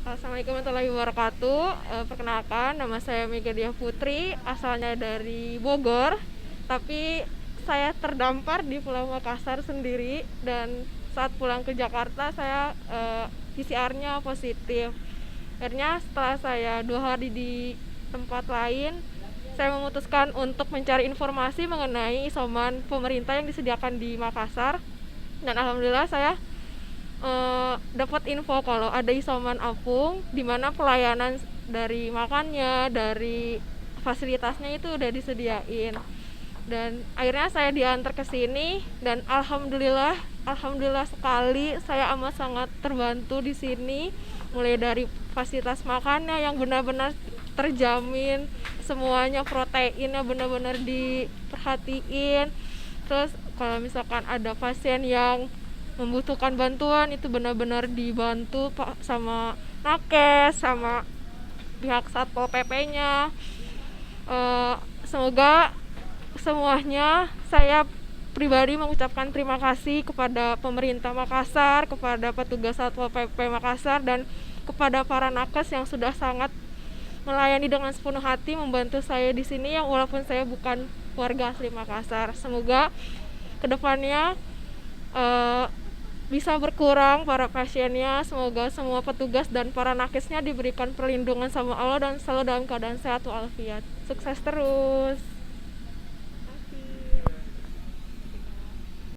Assalamualaikum warahmatullahi wabarakatuh. Perkenalkan, nama saya Mega Diah Putri, asalnya dari Bogor, tapi saya terdampar di Pulau Makassar sendiri dan saat pulang ke Jakarta saya PCR-nya positif. Akhirnya setelah saya 2 hari di tempat lain, saya memutuskan untuk mencari informasi mengenai isoman pemerintah yang disediakan di Makassar, dan alhamdulillah saya dapat info kalau ada isoman apung di mana pelayanan dari makannya, dari fasilitasnya itu udah disediain. Dan akhirnya saya diantar ke sini dan alhamdulillah sekali saya amat sangat terbantu di sini, mulai dari fasilitas makannya yang benar-benar terjamin, semuanya proteinnya benar-benar diperhatiin. Terus kalau misalkan ada pasien yang membutuhkan bantuan itu benar-benar dibantu Pak sama nakes sama pihak Satpol PP-nya. Semoga semuanya, saya pribadi mengucapkan terima kasih kepada pemerintah Makassar, kepada petugas Satpol PP Makassar, dan kepada para nakes yang sudah sangat melayani dengan sepenuh hati membantu saya di sini yang walaupun saya bukan warga asli Makassar. Semoga kedepannya bisa berkurang para pasiennya. Semoga semua petugas dan para nakesnya diberikan perlindungan sama Allah dan selalu dalam keadaan sehat walafiat. Sukses terus.